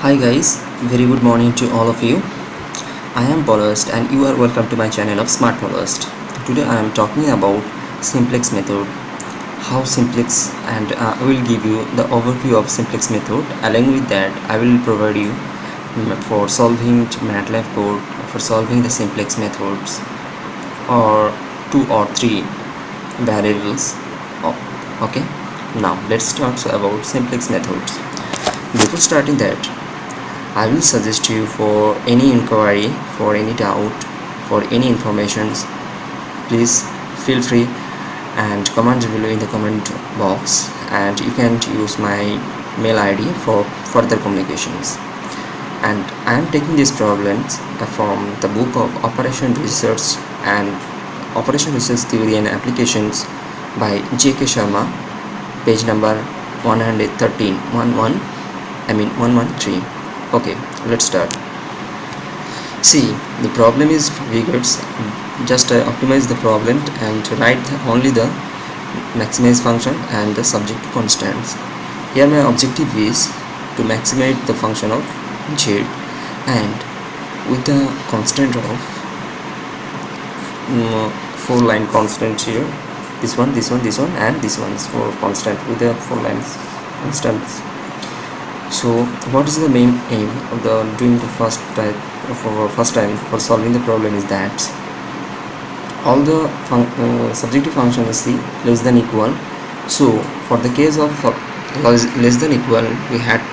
Hi guys, very good morning to all of you. I am Paulust and you are welcome to my channel of Smart Paulust. Today I am talking about Simplex method, how Simplex, and I will give you the overview of Simplex method. Along with that, I will provide you for solving MATLAB code, for solving the Simplex methods, or 2 or 3 variables. Okay, now let's talk about Simplex methods. Before starting that, I will suggest you for any inquiry, for any doubt, for any informations, please feel free and comment below in the comment box, and you can use my mail ID for further communications. And I am taking these problems from the book of Operation Research and Operation Research Theory and Applications by J.K. Sharma, page number 113, 113. Okay, let's start. See, the problem is bigger. Just optimize the problem and write only the maximize function and the subject constants. Here my objective is to maximize the function of z, and with the constant of 4-line constant here, this one, and this one is for constant with the 4 lines constants. So what is the main aim of the doing the first time for solving the problem is that all the subjective function is less than equal. So for the case of less than equal, we have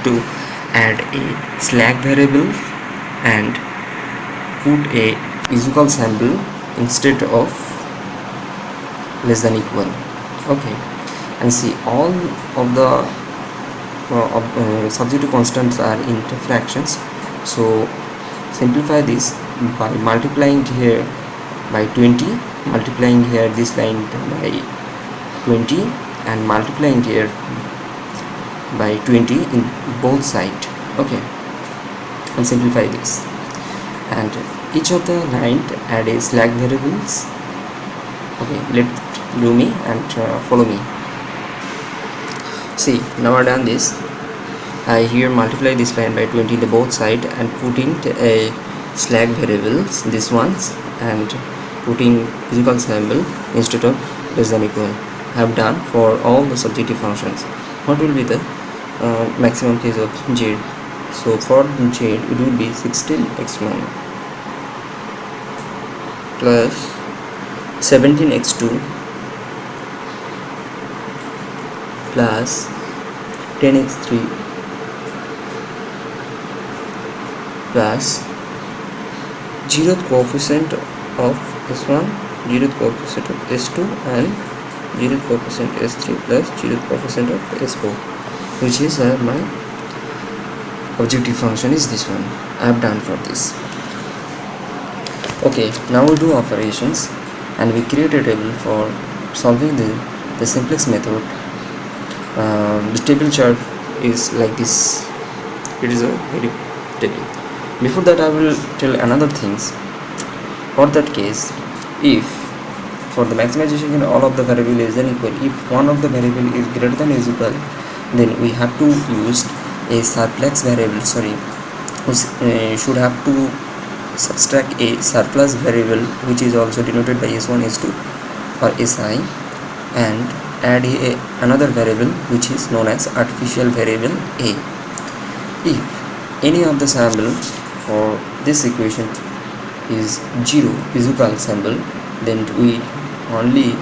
to add a slack variable and put a is-equal symbol instead of less than equal. Okay, and see all of the subjective constants are in fractions. So simplify this by multiplying here by 20, multiplying here this line by 20, and multiplying here by 20 in both sides. Okay, and simplify this, and each of the line add a slack variables. Okay, let do me and follow me. See, now I done this. I here multiply this line by 20 in the both side and putting a slack variables, this ones, and putting physical symbol instead of less than equal. I have done for all the subjective functions. What will be the maximum case of z? So for z it will be 16x1 plus 17x2 plus 10x3 plus 0th coefficient of s1, 0th coefficient of s2, and 0th coefficient s3 plus 0th coefficient of s4, which is my objective function is this one. I have done for this. Okay, now we do operations and we create a table for solving the Simplex method. The table chart is like this. It is a very table. Before that, I will tell another things. For that case, if for the maximization all of the variable is unequal, if one of the variable is greater than or equal, then we have to use a surplus variable. We should have to subtract a surplus variable, which is also denoted by s1, s2 or si, and add another variable which is known as artificial variable a. If any of the sample for this equation is 0 is-equal symbol, then we only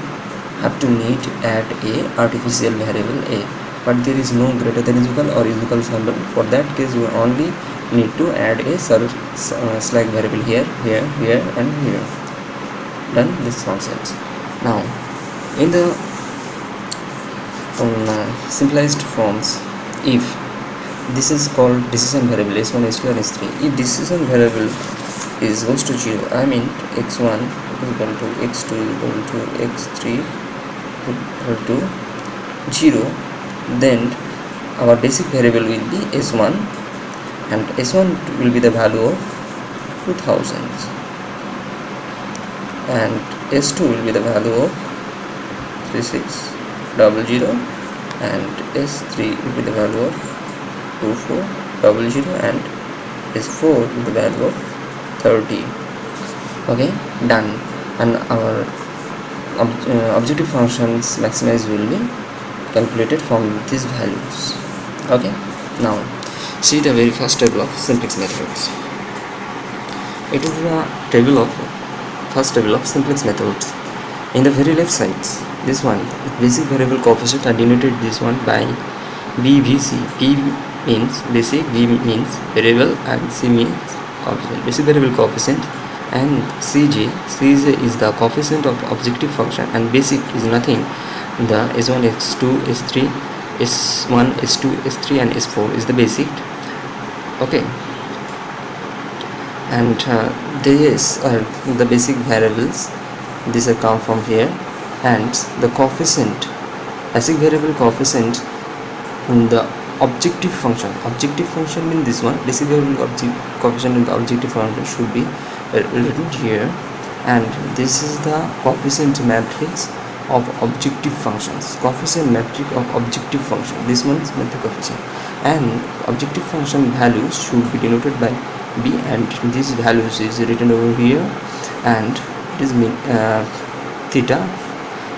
have to need to add a artificial variable a, but there is no greater than is-equal or is-equal symbol. For that case, we only need to add a slack variable here, and here. Done this nonsense. Now in the simplified forms, if this is called decision variable s1, s2 and s3, if decision variable is goes to 0, I mean x1 is equal to x2 is equal to x3 equal to 0, then our basic variable will be s1, and s1 will be the value of 2000, and s2 will be the value of 3600, and s3 will be the value of 24 00 and S4 with the value of 30. Okay, done. And our objective functions maximize will be calculated from these values. Okay, now see the very first table of simplex methods. It is the first table of simplex methods. In the very left side, this one, basic variable coefficient are denoted this one by BVC. P means basic, V means variable, and C means coefficient. Basic variable coefficient, and Cj is the coefficient of objective function, and basic is nothing. The S1, S2, S3, S1, S2, S3 and S4 is the basic. Okay, and these are the basic variables. These are come from here, and the coefficient, basic variable coefficient in the objective function. Objective function means this one. Basic variable coefficient in the objective function should be written here, and this is the coefficient matrix of objective functions. Coefficient matrix of objective function. This one is the coefficient, and objective function values should be denoted by B, and these values is written over here, and it is theta.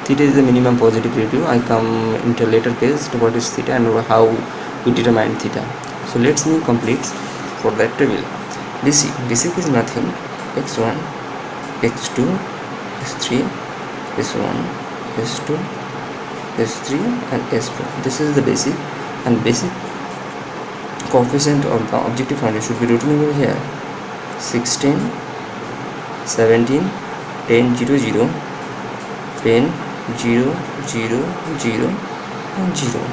Theta is the minimum positive relative. I come into later case to what is theta and how we determine theta. So let's me complete for that table. Basic is nothing. X1, X2, S3, S1, S2, S3 and S4. This is the basic, and basic coefficient of the objective function should be written over here. 16, 17, 10, 0, 0, 10, 0, 0, 0 and 0.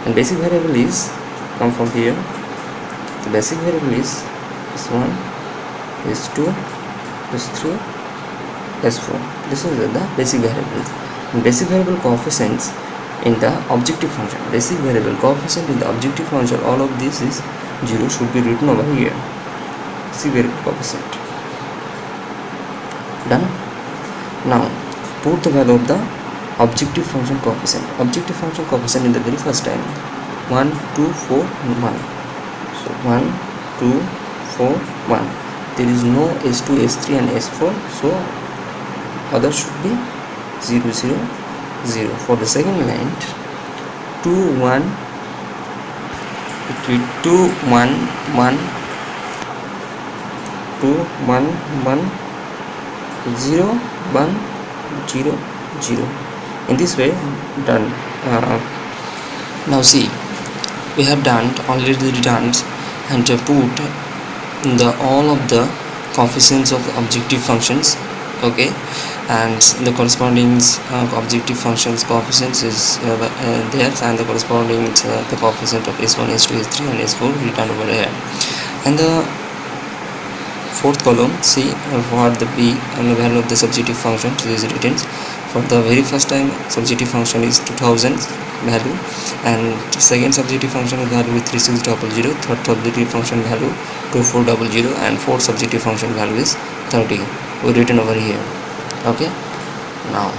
And basic variable is come from here. The basic variable is S1, S2, S3, S4. This is the basic variables. And basic variable coefficients in the objective function. Basic variable coefficient in the objective function, all of this is 0 should be written over here. Basic variable coefficient. Done. Now put the value of the objective function coefficient. Objective function coefficient in the very first time 1, 2, 4 and 1. So 1, 2, 4, 1. There is no S2, S3 and S4, so other should be 0, 0, 0. For the second line 2, 1, it will be 2, 1, 1, 2, 1, 1, 0, 1, 0, 0. In this way done. Now see, we have already done and put the all of the coefficients of the objective functions. Okay, and the corresponding objective functions coefficients is there, and the corresponding the coefficient of S1, S2, S3 and S4 written over here. And the fourth column, see what the B and the value of the subjective function is written. For the very first time, subjective function is 2000 value, and second subjective function value is 3600, third subjective function value 2400, and fourth subjective function value is 30. We written over here. Okay, now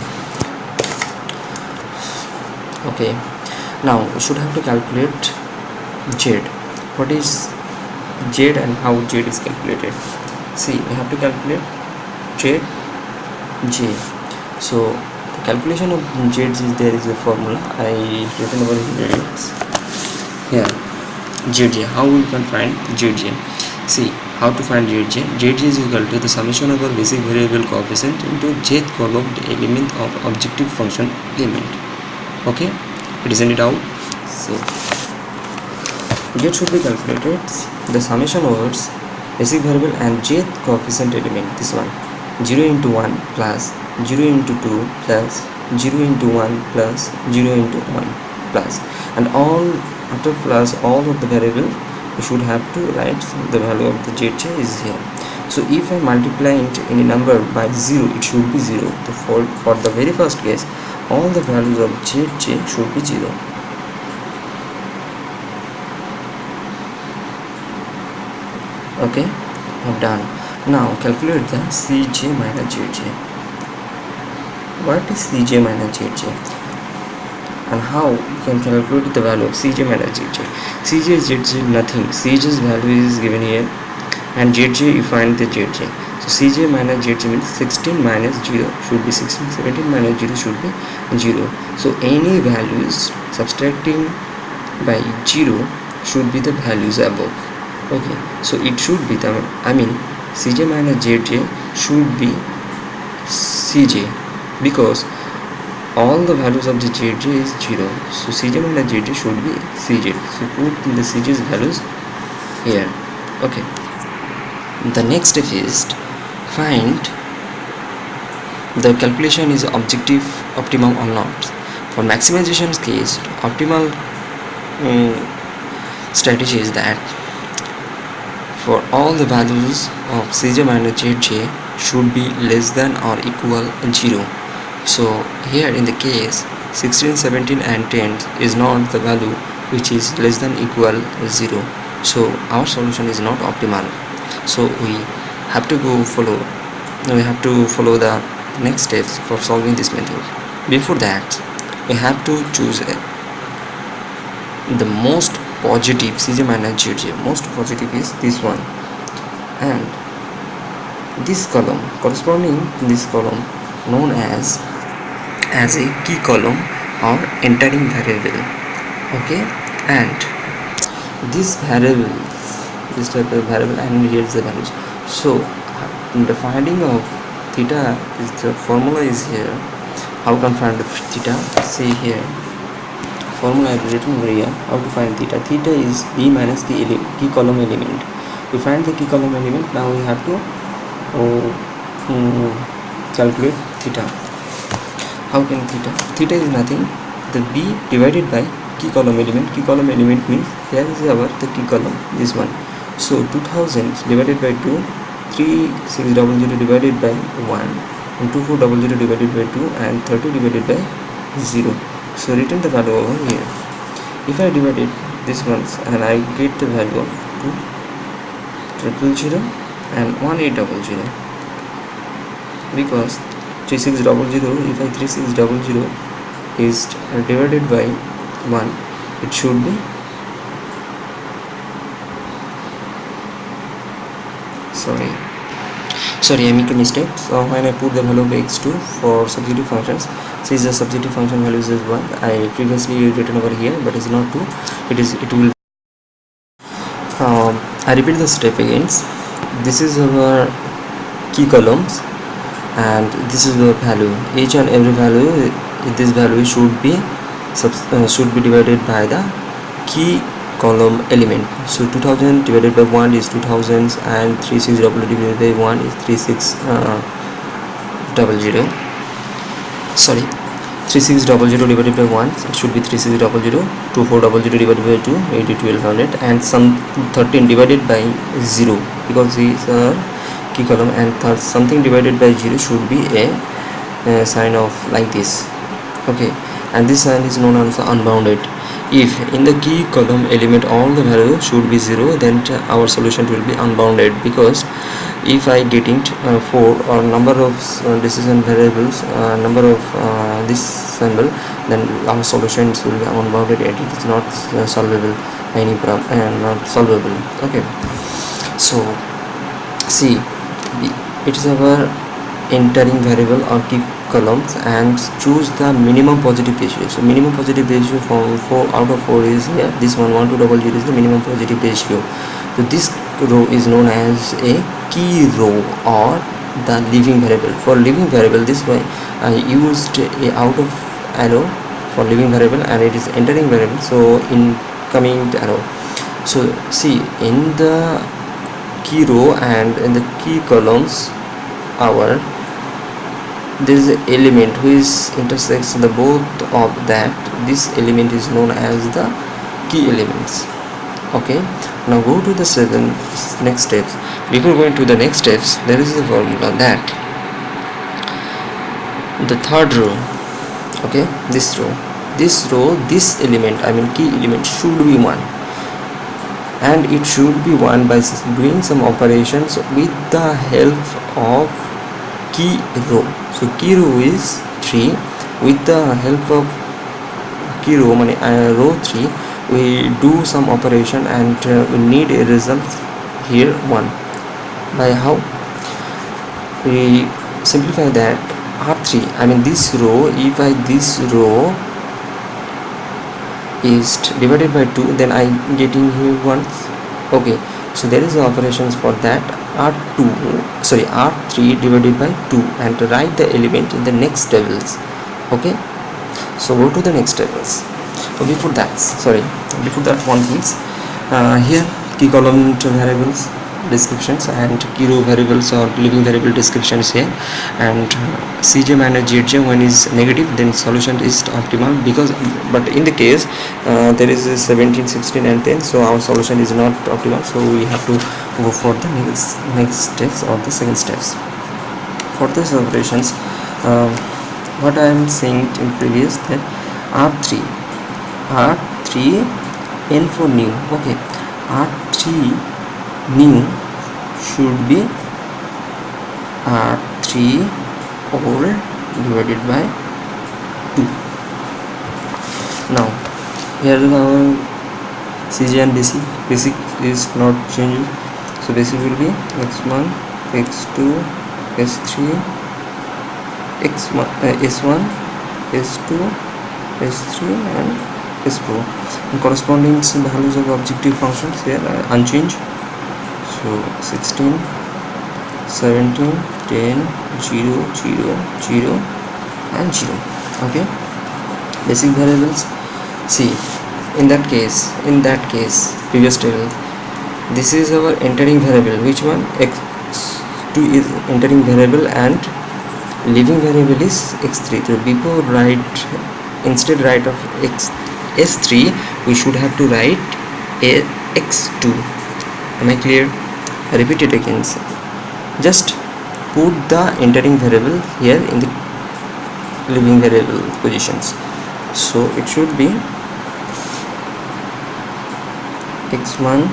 we should have to calculate Z. What is Z and how Z is calculated? See, we have to calculate Z, J. So the calculation of Z is, there is a formula I written over here. ZJ, how we can find ZJ? See, how to find ZJ? ZJ is equal to the summation of our basic variable coefficient into jth column element of objective function element. Okay, it is any doubt? So Z should be calculated the summation over basic variable and jth coefficient element. This one 0 into 1 plus 0 into 2 plus 0 into 1 plus 0 into 1 plus, and all after plus all of the variable we should have to write the value of the ZJ is here. So if I multiply any number by 0, it should be 0. So for the very first case, all the values of ZJ should be 0. Okay, I've done. Now calculate the Cj minus Zj. What is Cj minus Zj? And how you can calculate the value of Cj minus Zj. Cj is Zj nothing. Cj's value is given here, and Zj you find the Zj. So Cj minus Zj means 16 minus 0 should be 16, 17 minus 0 should be 0. So any values subtracting by 0 should be the values above. Okay, so it should be the, Cj minus Zj should be Cj, because all the values of the Zj is 0. So Cj minus Zj should be Cj. So put the Cj's values here. Okay. The next step is find the calculation is objective optimum or not. For maximization case, optimal strategy is that for all the values of Cj minus Zj should be less than or equal 0. So here in the case 16, 17 and 10 is not the value which is less than equal 0. So our solution is not optimal. So we have to follow the next steps for solving this method. Before that, we have to choose the most positive Cj minus Zj. Most positive is this one, and this column corresponding this column known as a key column or entering variable. Okay, and this variable, this type of variable, and here's the values. So the finding of theta is, the formula is here. How can find the theta? See here, formula is written over here. How to find theta? Theta is b minus key column element. We find the key column element. Now we have to calculate theta. How can theta? Theta is nothing, the b divided by key column element. Key column element means here is the key column, this one. So 2000 divided by 2, 3600 divided by 1, and 2400 divided by 2, and 30 divided by 0. So written the value over here. If I divided this ones, and I get the value of 2,000 and 1800, because 3600, if I 3600 is divided by 1, it should be, sorry, I make a mistake. So when I put the value of x2 for substitutive functions, since the substitutive function values is 1, I previously written over here, but it's not 2. It will. I repeat the step again. This is our key columns, and this is the value. Each and every value, this value should be divided by the key column element. So 2000 divided by 1 is 2000, and 3600 divided by 1 is 3600. Sorry, 3600 divided by 1, it should be 3600. 2400 divided by 2, 1200, and some 13 divided by 0, because these are key column, and something divided by 0 should be a sign of like this. Okay, and this sign is known as unbounded. If in the key column element all the values should be 0, then our solution will be unbounded, because if I getting 4 or number of decision variables, number of this symbol, then our solutions will be unbounded, and it is not solvable, any problem, not solvable. Okay, so see, it is our entering variable or key columns, and choose the minimum positive ratio. So minimum positive ratio from 4 out of 4 is here. This one 1200 is the minimum positive ratio. So this row is known as a key row or the leaving variable. For leaving variable, this way I used a out of arrow for leaving variable, and it is entering variable, so incoming arrow. So see, in the key row and in the key columns, there is an element which intersects the both of that. This element is known as the key elements. Okay, now go to the next steps. Before going to the next steps, there is a formula that the third row, okay, this element, key element should be 1, and it should be 1 by doing some operations with the help of key row. So key row is 3, with the help of key row row 3 we do some operation and we need a result here 1. By how we simplify that? R3, I mean this row, if this row is divided by 2, then I getting here 1. Okay, so there is operations for that. R3 divided by 2 and write the element in the next tables. Okay, so go to the next tables. Before that one things, here key column variables descriptions and key row variables or living variable descriptions here, and cj minus zj when is negative, then solution is optimal, because but in the case there is a 17, 16 and 10, so our solution is not optimal, so we have to go for the next steps or the second steps. For these operations, what I am saying in previous, that R3 n for new. Okay, R3 new should be R3 old divided by 2. Now here our CJ and basic is not changing, so basic will be x1, x2, s3, x1, s1, s2, s3 and s4, and corresponding values of objective functions here are unchanged. So 16, 17, 10, 0, 0, 0 and 0. Okay, basic variables. See, in that case previous table, this is our entering variable. Which one? x2 is entering variable and leaving variable is x3. So before instead of s3 we should have to write x2. Am I clear? I repeat it again. Just put the entering variable here in the leaving variable positions. So it should be x1,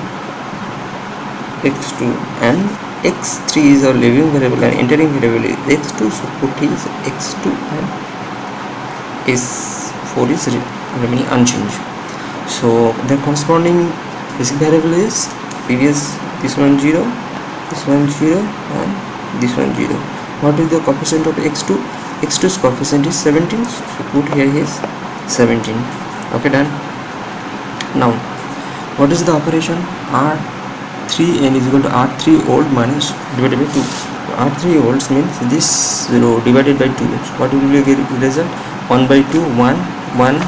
x2 and x3 is our leaving variable and entering variable is x2, so put is x2 and s4 is remaining unchanged. So the corresponding basic variable is previous, this one 0, this one 0 and this one 0. What is the coefficient of x2? x2's coefficient is 17, so put here is 17. Okay, done. Now what is the operation? R3n is equal to R3 old minus divided by 2. R3 olds means this row divided by 2. So what will be the result? 1 by 2, 1, 1.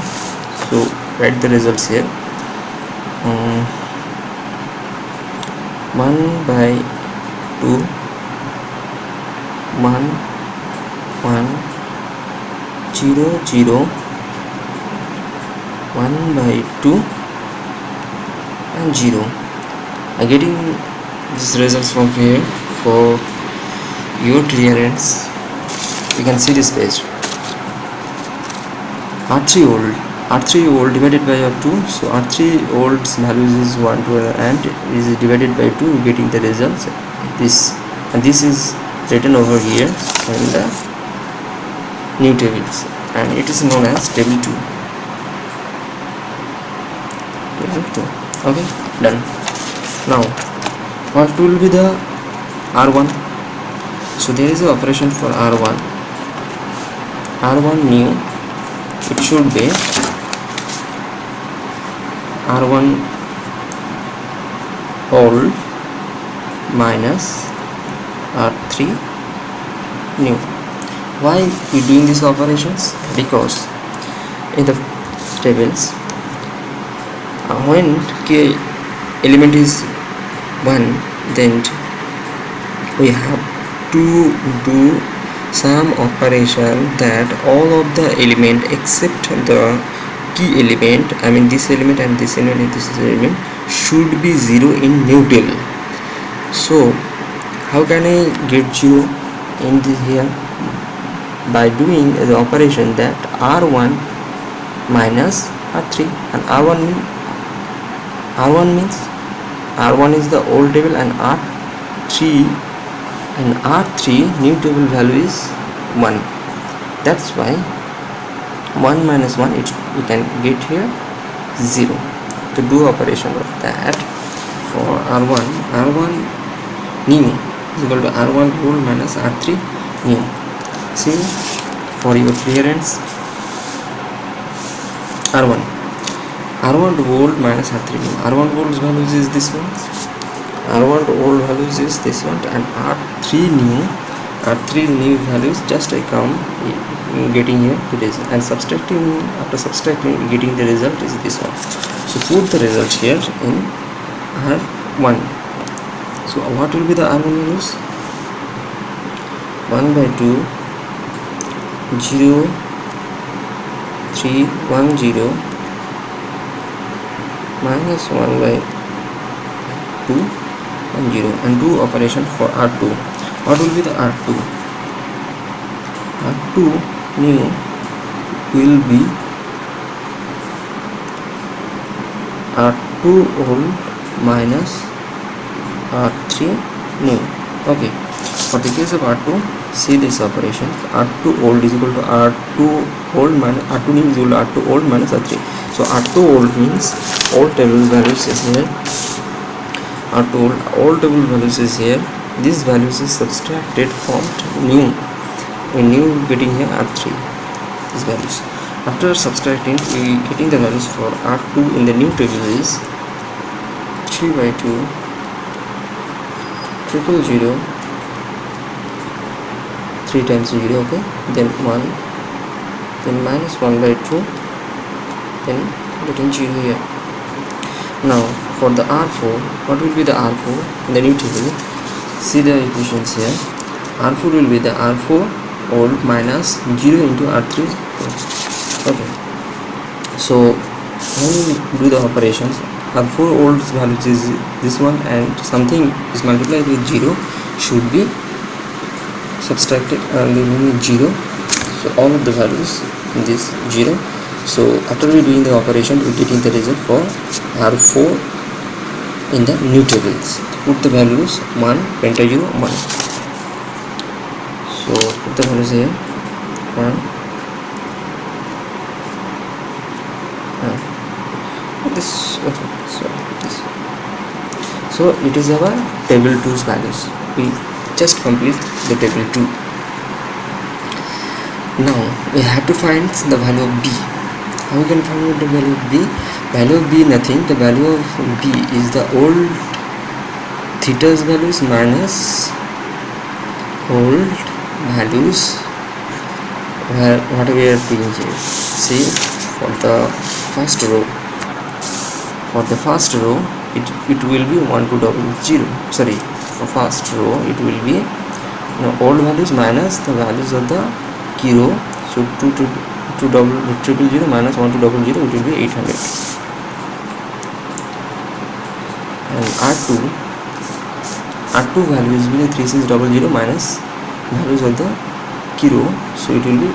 So write the results here. 1 by 2, 1, 1, 0, 0, 1 by 2 and 0. I'm getting these results from here for your clearance. You can see this page. R3 old divided by R2, so R3 old's values is 1, 2 and is divided by 2, getting the results this, and this is written over here in the new tables, and it is known as table 2. Okay, done. Now what will be the R1? So there is an operation for R1 new. It should be R1 old minus R3 new. Why we doing these operations? Because in the tables, when k element is 1, then we have to do some operation that all of the element except the key element, I mean this element and this element and this element, should be 0 in new table. So how can I get 0 in this here? By doing the operation that R1 minus R3, and R1 means R1 is the old table and R3 new table value is 1. That's why 1 minus 1 it we can get here 0. To do operation of that, for r1 new is equal to r1 old minus r3 new. See, for your clearance, r1 to old minus r3 new. R1 old values is this one, r1 to old values is this one, and r3 new values just I come getting here the result, and after subtracting getting the result is this one. So put the result here in r1. So what will be the r1 values? 1 by 2 0 3 1 0 minus 1 by 2 1 0, and do operation for r2. What will be the r2? R2 new will be r2 old minus r3 new. Okay, for the case of r2, see this operation. R2 old is equal to r2 old minus r2 new is equal to r2 old minus r3. So r2 old means all table values is here, r2 all table values is here. These values is subtracted from new, when new getting here r3, these values. After subtracting, we getting the values for r2 in the new table is 3 by 2 triple 0 3 times 0, okay, then 1, then minus 1 by 2, then getting 0 here. Now for the r4, what will be the r4 in the new table? See the equations here. R4 will be the r4 old minus 0 into r3 old. Okay, so when we do the operations, r4 old values is this one, and something is multiplied with 0 should be subtracted and remaining 0. So all of the values in this 0. So after we doing the operation, we getting the result for r4 in the new tables. Put the values 1 penta 0 1. So put the values here 1 this, okay, so it is our table 2's values. We just complete the table 2. Now we have to find the value of b. How we can find out the value of b? Value of b nothing, the value of b is the old theta's values minus old values what we are doing here. See, for the first row it will be 1 2 0 0. Sorry, for first row it will be old values minus the values of the key row. So 2 triple 0 minus 1 2 0 0, it will be 800. And R2 values will be 3600 minus values of the key row, so it will be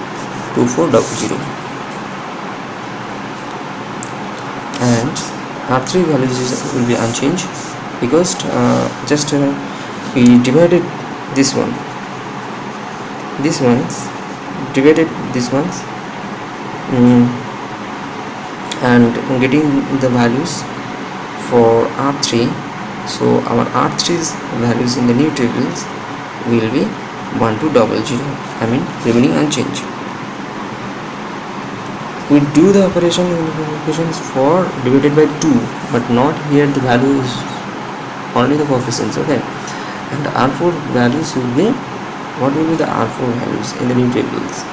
2400. And R3 values will be unchanged because we divided this ones divided these ones and getting the values for R3. So our R3's values in the new tables will be 1200, I mean remaining unchanged. We do the operations for divided by 2, but not here the value is only the coefficients, okay. And R4 values will be, what will be the R4 values in the new tables?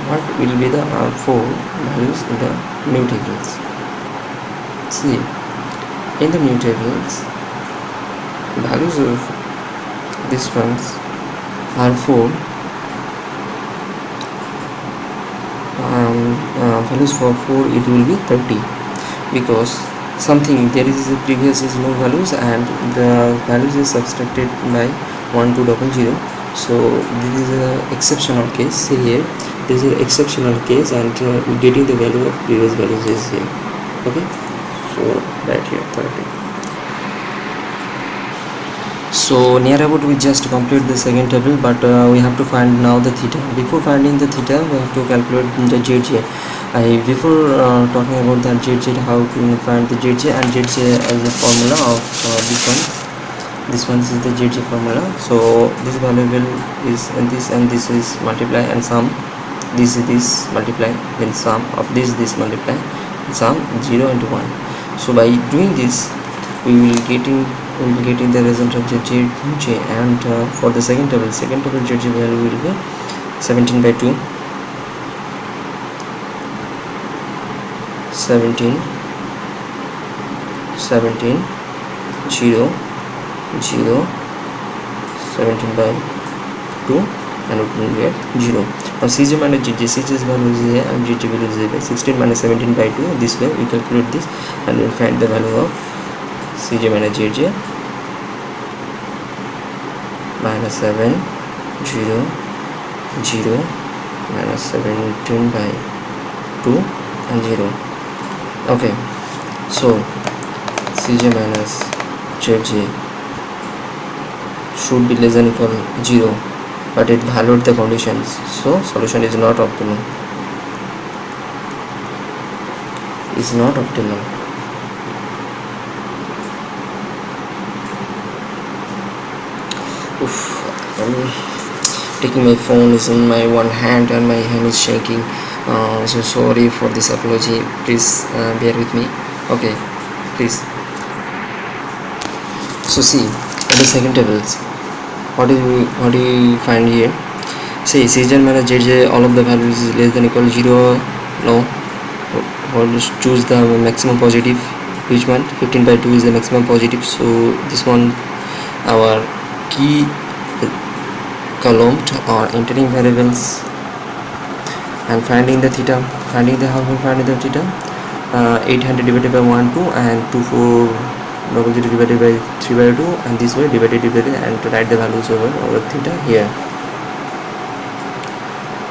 What will be the R4 values in the new tables? See, in the new tables, values of this ones R4 values for 4, it will be 30, because something there is previous is no values and the values is subtracted by 1200. So this is a exceptional case. See here, this is an exceptional case, and getting the value of previous values is here, okay. So right here 30. So near about we just complete the second table, but we have to find now the theta. Before finding the theta, we have to calculate the zj. Before talking about that zj, how to find the zj, and zj as a formula of this one. This one is the zj formula. So this variable is and this is multiply and sum. This multiply, then sum of this multiply, sum 0 and 1. So by doing this, we will getting the result of zj, and for the second table zj value will be 17 by 2, 17, 17, 0, 0, 17 by 2, and it will get 0. Now cj minus zj's value is here and zj value is here. 16 minus 17 by 2, this way we calculate this and we will find the value of cj minus zj minus 7, 0, 0, minus 17 by 2 and 0. Okay, so cj minus zj should be less than equal 0, but it valued the conditions, so solution is not optimal. I'm taking my phone is in my one hand and my hand is shaking, so sorry for this apology, please bear with me. Okay, please. So see at the second tables, what do you find here? Say cj minus zj, all of the values is less than equal 0. No, or just choose the maximum positive. Which one? 15 by 2 is the maximum positive, so this one our key column or entering variables. And finding the theta, how we find the theta? 800 divided by 1 2 and 2400 divided by 3 by 2, and this way divided and to write the values over theta here.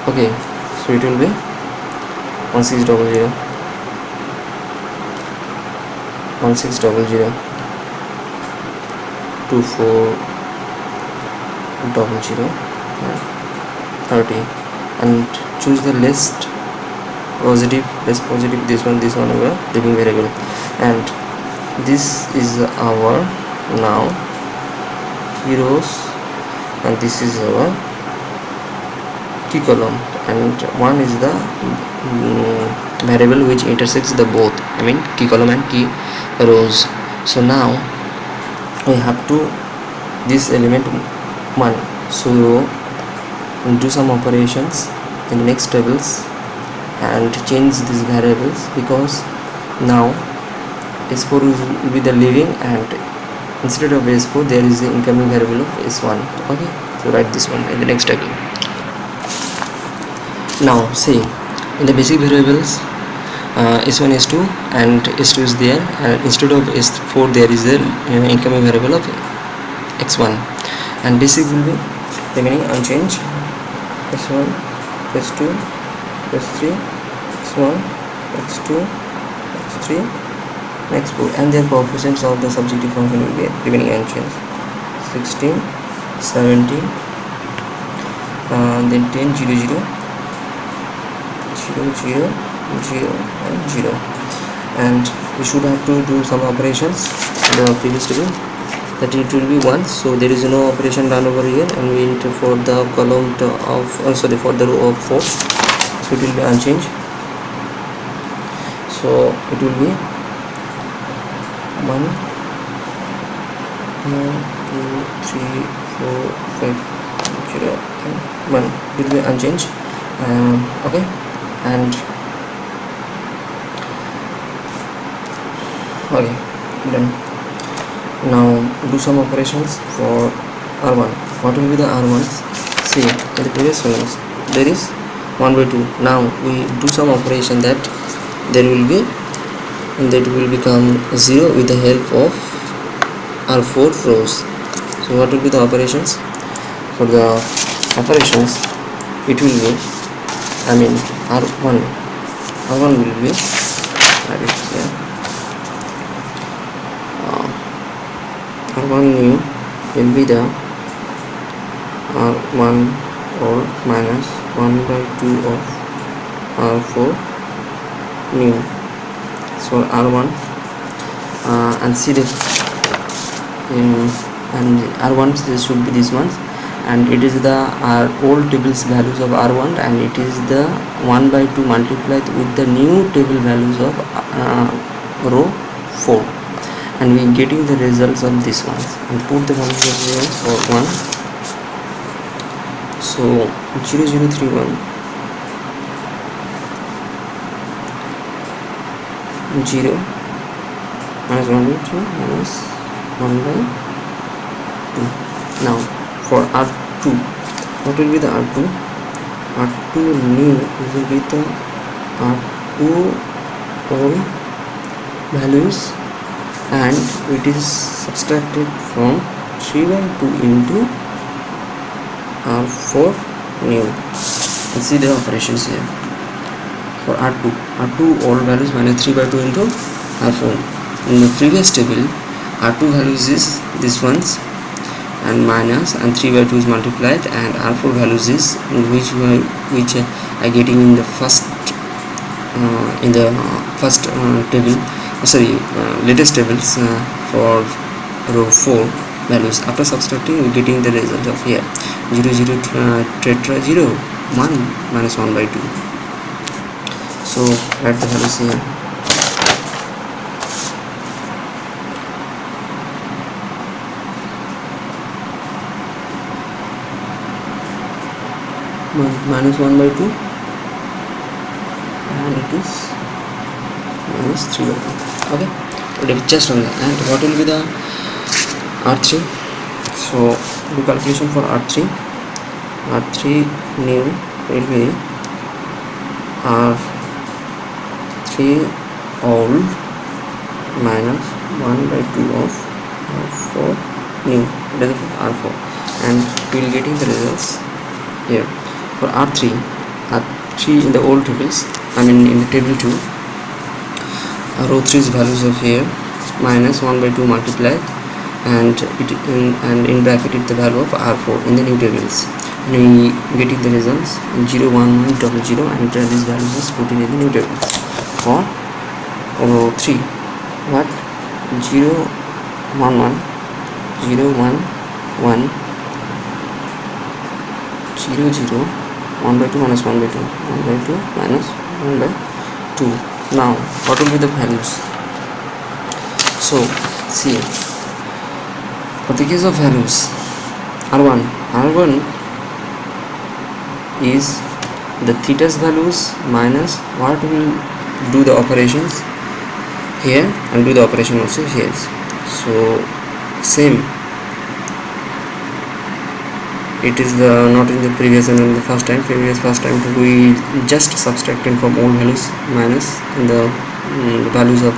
Okay, so it will be 1600, 2400 and 30, and choose the less positive, this one our living variable, and this is our now key rows, and this is our key column, and one is the variable which intersects the both, key column and key rows. So now we have to this element 1, so we'll do some operations in the next tables and change these variables, because now s4 will be the living, and instead of s4 there is the incoming variable of s1. Okay, so write this one in the next table. Now see in the basic variables, s1 s2 and s2 is there, and instead of s4 there is the incoming variable of x1, and basic will be remaining unchanged, s1, s2, s3, x1, x2, x3, x4, and their coefficients of the subjective function will be remaining unchanged, 16, 17, then 10, 0, 0, 0, 0, 0 and 0, and we should have to do some operations in the previous table, that it will be 1, so there is no operation done over here, and we enter for the column of for the row of 4, so it will be unchanged, so it will be 1, 2, 3, 4, 5, 0 and 1, it will be unchanged. Okay, and okay, done. Now do some operations for r1. What will be the r1s? See in the previous ones there is 1 by 2. Now we do some operation that there will be, and that will become 0 with the help of r4 rows. So what will be the operations? For the operations it will be r1 will be r1 new will be the R1 or minus 1 by 2 of R4 new. So R1 and see the and R1 should be this one, and it is the old tables values of R1, and it is the 1 by 2 multiplied with the new table values of row 4, and we getting the results of this ones, and put the values of here for 1. So 0031 0 minus 1 by 2 minus 1 by 2. Now for R2, what will be the R2? R2 new will be the R2 all values, and it is subtracted from 3 by 2 into R4 new. And see the operations here. For R2 all values minus 3 by 2 into R4. In the previous table, R2 values is this ones, and minus, and 3 by 2 is multiplied, and R4 values is which I getting in the first table, latest tables for row 4 values. After subtracting, we getting the result of here 0 0 tetra 0 1 minus 1 by 2. So write the values here. Minus 1 by 2, and it is minus 3 by 2. Okay, it is just only. And what will be the R3? So do calculation for R3 new will be R3 old minus 1 by 2 of R4 new, that is R4, and we will getting the results here. For R3 in the old tables, in the table 2, row 3's values of here minus 1 by 2 multiplied, and in bracket it the value of R4 in the new tables, and we getting the results 0 1 1 0 0, and these values is put in the new tables. For row 3, what 0 1 1 0 1 1 0 0 1 by 2 minus 1 by 2 1 by 2 minus 1 by 2. Now what will be the values? So see, for the case of values, R1 is the theta's values minus what will do the operations here and do the operation also here. So same, it is the not in the previous and in the first time we just subtracting from all values minus in the values of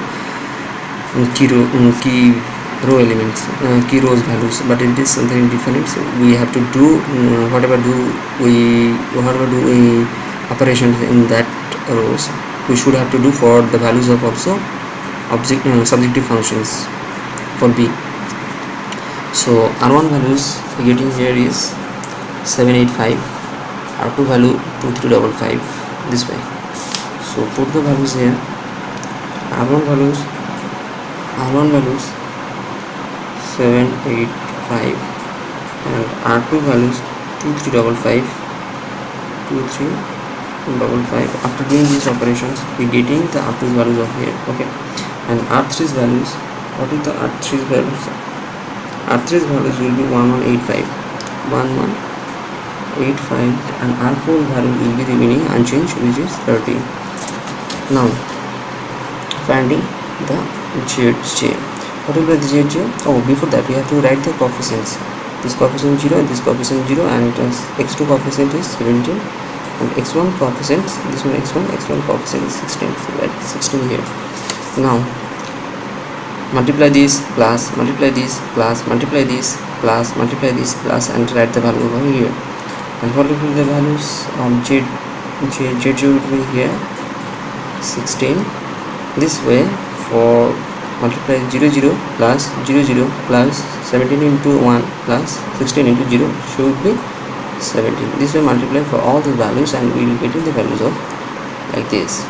key row elements, key rows values, but it is something different. So we have to do whatever do operations in that rows, we should have to do for the values of also subjective functions for B. So R1 values getting here is 785, R2 value 2355, this way. So put the values here. R1 values 785, and R2 values 2355. After doing these operations, we getting the R2's values of here. Okay, and R3's values, what is the R3's values? R3's values will be 1185, and R4 value will be remaining unchanged, which is 30. Now finding the ZJ. What will be the ZJ? Oh, before that we have to write the coefficients. This coefficient 0 and this coefficient 0, and x2 coefficient is 17, and x1 coefficient, this one x1 coefficient is 16. So write 16 here. Now multiply this plus multiply this plus multiply this plus multiply this plus, and write the value over here. And what will be the values of ZJ will be here 16, this way. For multiply 0 0 plus 0 0 plus 17 into 1 plus 16 into 0 should be 17. This will multiply for all the values and we will get the values of like this.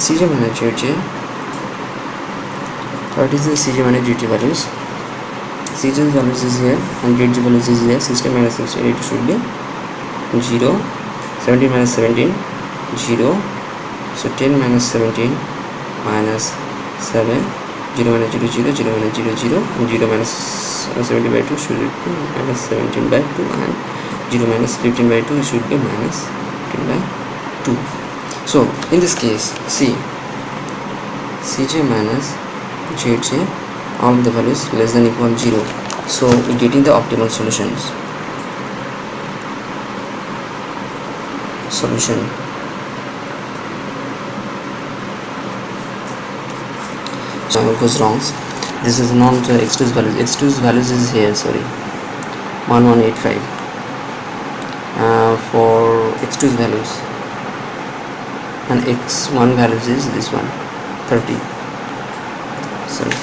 CJ minus JJ. What is the CJ minus GT values? CJ values is here and GT values is here. 16 minus 16, it should be 0. 17 minus 17, 0. So 10 minus 17 minus 7, 0 minus 0 0, 0 minus 0 0, and 0 minus 17 by 2 should be minus 17 by 2, and 0 minus 15 by 2 should be minus 15 by 2. So in this case, see, Cj minus Zj, all the values less than equal 0. So we're getting the optimal solution. So it goes wrong. This is not x2's values. X2's values is here, sorry, 1185 for x2's values, and x1 values is this one, 30. Sorry.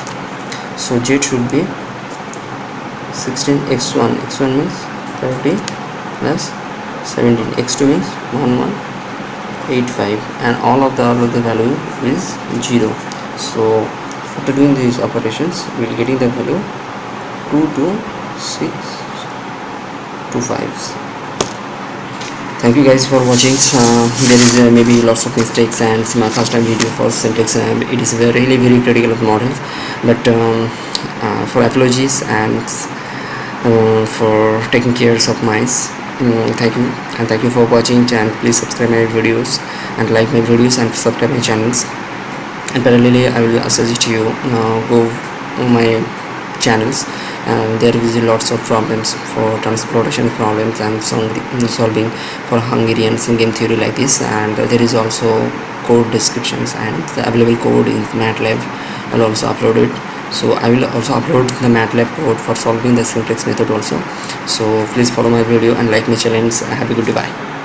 So Z should be 16 x1. X1 means 30 plus 17. X2 means 1185, and all of the value is 0. So after doing these operations, we will getting the value 22625. Thank you guys for watching. There is maybe lots of mistakes, and it's my first time video for Simplex. It is really very critical of models, but for apologies and for taking care of mice. Thank you, and thank you for watching, and please subscribe my videos and like my videos and subscribe my channels. And parallelly I will suggest you go my channels, and there is lots of problems for transportation problems and solving for Hungarian game theory like this, and there is also code descriptions and the available code in MATLAB. I'll also upload it. So I will also upload the MATLAB code for solving the Simplex method also. So please follow my video and like my channel. Have a good day. Bye.